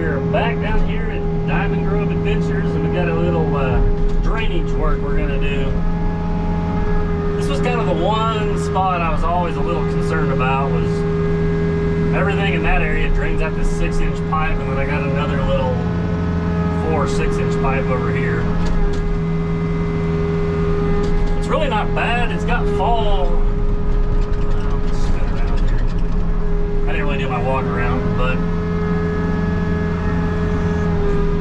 We're back down here at Diamond Grove Adventures, and we got a little drainage work we're gonna do. This was kind of the one spot I was always a little concerned about, was everything in that area drains out this 6-inch pipe, and then I got another little 4 or 6-inch pipe over here. It's really not bad. It's got fall. I didn't really do my walk around, but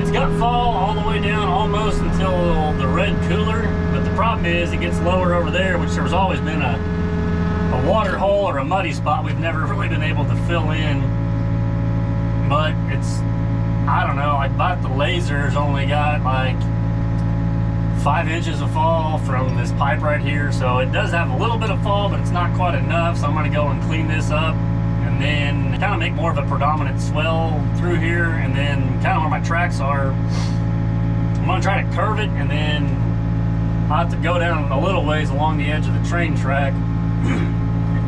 it's got fall all the way down almost until the red cooler. But the problem is it gets lower over there, which there's always been a water hole or a muddy spot we've never really been able to fill in. But it's, I don't know, like about the laser's only got like 5 inches of fall from this pipe right here. So it does have a little bit of fall, but it's not quite enough. So I'm gonna go and clean this up, and then kind of make more of a predominant swell through here, and then kind of where my tracks are, I'm gonna try to curve it, and then I'll have to go down a little ways along the edge of the train track.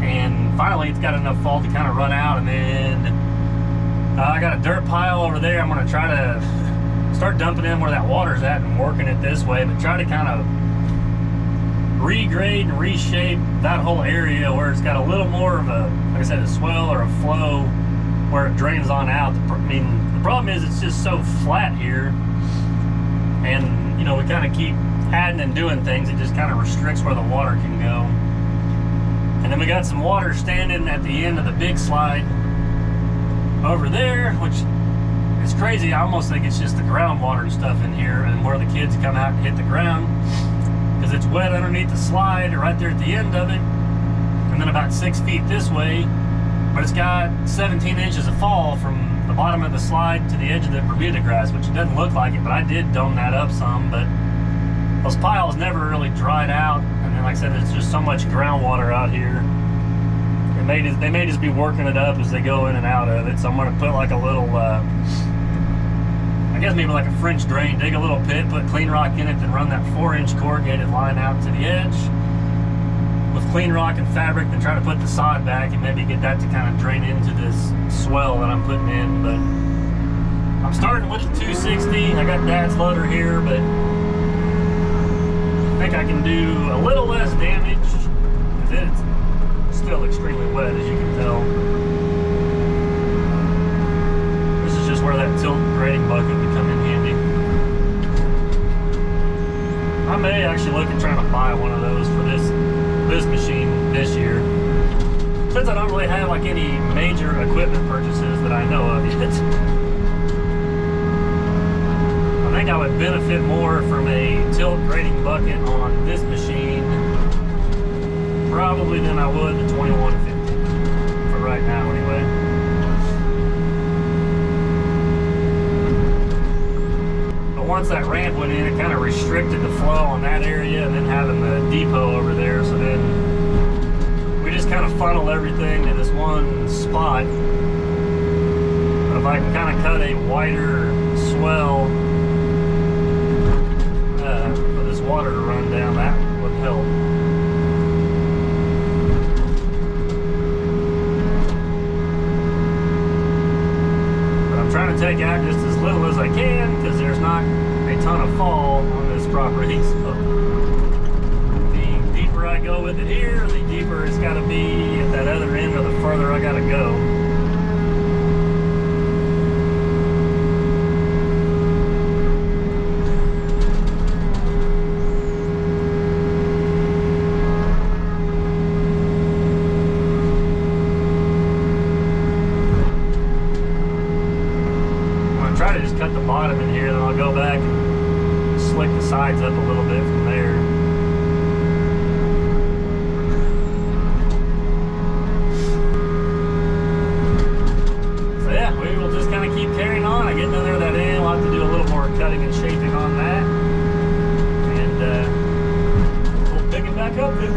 And finally it's got enough fall to kind of run out, and then I got a dirt pile over there. I'm gonna try to start dumping in where that water's at and working it this way, but try to kind of regrade and reshape that whole area where it's got a little more of a, like I said, a swell or a flow where it drains on out. I mean, the problem is it's just so flat here, and you know, we kind of keep adding and doing things. It just kind of restricts where the water can go. And then we got some water standing at the end of the big slide over there, which is crazy. I almost think it's just the groundwater and stuff in here, and where the kids come out and hit the ground, because it's wet underneath the slide right there at the end of it, and then about 6 feet this way. But it's got 17 inches of fall from the bottom of the slide to the edge of the Bermuda grass, which it doesn't look like it, but I did dome that up some. But those piles never really dried out, and then like I said, there's just so much groundwater out here. They may just be working it up as they go in and out of it. So I'm going to put like a little, I guess maybe like a French drain, dig a little pit, put clean rock in it, then run that 4-inch corrugated line out to the edge with clean rock and fabric, then try to put the sod back and maybe get that to kind of drain into this swell that I'm putting in. But I'm starting with the 260. I got Dad's loader here, but I think I can do a little less damage because it's still extremely wet, as you can tell. This is just where that tilt grading bucket would come in handy. I may actually look at trying to buy one of those for this machine this year, since I don't really have like any major equipment purchases that I know of yet. I think I would benefit more from a tilt grading bucket on this machine probably than I would the 2150, for right now anyway. But once that ramp went in, it kind of restricted the flow on that area, and then having the depot over there, so then we just kind of funnel everything to this one spot. But if I can kind of cut a wider swell for this water to run down, that would help. Trying to take out just as little as I can, because there's not a ton of fall on this property. So the deeper I go with it here, the deeper it's got to be at that other end, or the further I got to go. Try to just cut the bottom in here, then I'll go back and slick the sides up a little bit from there. So yeah, we will just kind of keep carrying on. I get down there that end, we'll have to do a little more cutting and shaping on that, and we'll pick it back up then.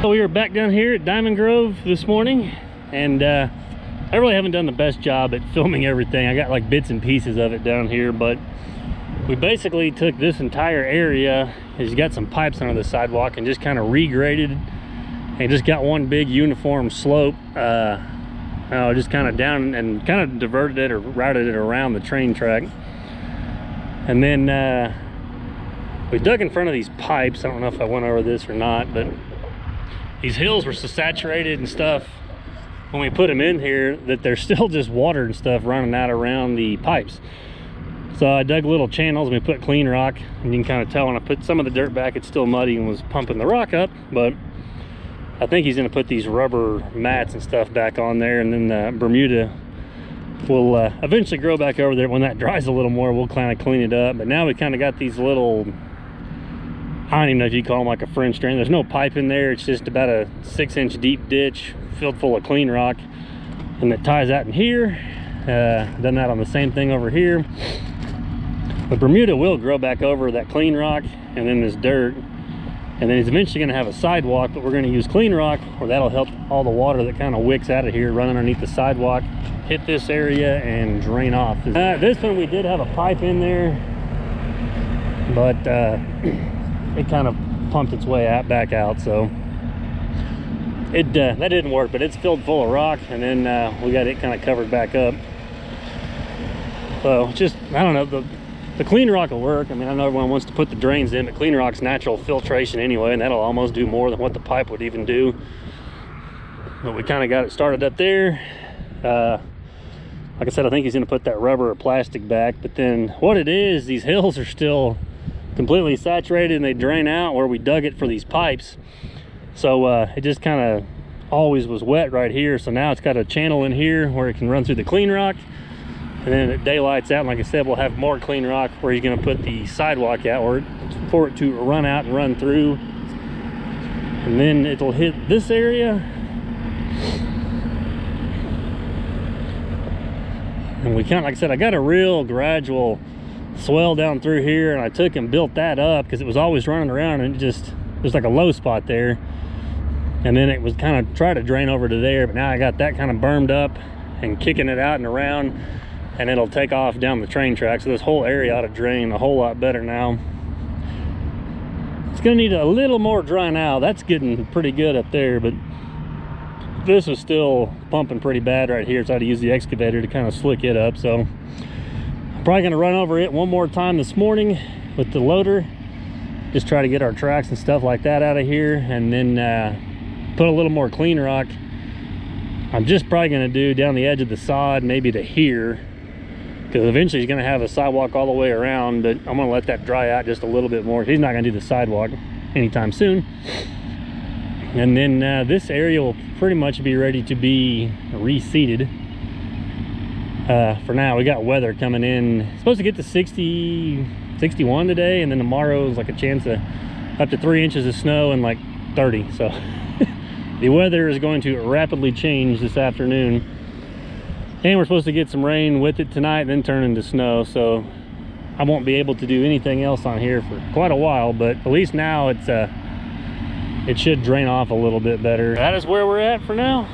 So we are back down here at Diamond Grove this morning, and I really haven't done the best job at filming everything. I got like bits and pieces of it down here, but we basically took this entire area, he's got some pipes under the sidewalk, and just kind of regraded and just got one big uniform slope, just kind of down and kind of diverted it or routed it around the train track. And then we dug in front of these pipes. I don't know if I went over this or not, but these hills were so saturated and stuff when we put them in here that there's still just water and stuff running out around the pipes. So I dug little channels and we put clean rock, and you can kind of tell when I put some of the dirt back, it's still muddy and was pumping the rock up. But I think he's going to put these rubber mats and stuff back on there, and then the Bermuda will eventually grow back over there. When that dries a little more, we'll kind of clean it up. But now we kind of got these little, I don't even know if you call them like a French drain. There's no pipe in there. It's just about a 6-inch deep ditch filled full of clean rock, and it ties out in here. Done that on the same thing over here. The Bermuda will grow back over that clean rock and then this dirt, and then it's eventually going to have a sidewalk, but we're going to use clean rock, or that'll help all the water that kind of wicks out of here run underneath the sidewalk, hit this area and drain off. This one we did have a pipe in there, but it kind of pumped its way out back out, so it that didn't work. But it's filled full of rock, and then we got it kind of covered back up. So just, I don't know, the clean rock will work. I mean, I know everyone wants to put the drains in, but clean rock's natural filtration anyway, and that'll almost do more than what the pipe would even do. But we kind of got it started up there. Like I said, I think he's going to put that rubber or plastic back. But then what it is, these hills are still completely saturated and they drain out where we dug it for these pipes. So it just kind of always was wet right here. So now it's got a channel in here where it can run through the clean rock. And then it daylights out, and like I said, we'll have more clean rock where he's going to put the sidewalk out, or for it to run out and run through. And then it'll hit this area. And we kind of, like I said, I got a real gradual swell down through here, and I took and built that up because it was always running around, and it just, there's like a low spot there. And then it was kind of try to drain over to there, but now I got that kind of bermed up and kicking it out and around, and it'll take off down the train track. So this whole area ought to drain a whole lot better now. It's gonna need a little more dry now. That's getting pretty good up there, but this is still pumping pretty bad right here, so I had to use the excavator to kind of slick it up. So I'm probably gonna run over it one more time this morning with the loader, just try to get our tracks and stuff like that out of here, and then put a little more clean rock. I'm just probably gonna do down the edge of the sod, maybe to here, because eventually he's going to have a sidewalk all the way around, but I'm going to let that dry out just a little bit more. He's not going to do the sidewalk anytime soon. And then this area will pretty much be ready to be reseeded. For now, we got weather coming in. It's supposed to get to 60, 61 today, and then tomorrow is like a chance of up to 3 inches of snow and like 30. So the weather is going to rapidly change this afternoon. And we're supposed to get some rain with it tonight and then turn into snow, so I won't be able to do anything else on here for quite a while, but at least now it's it should drain off a little bit better. That is where we're at for now.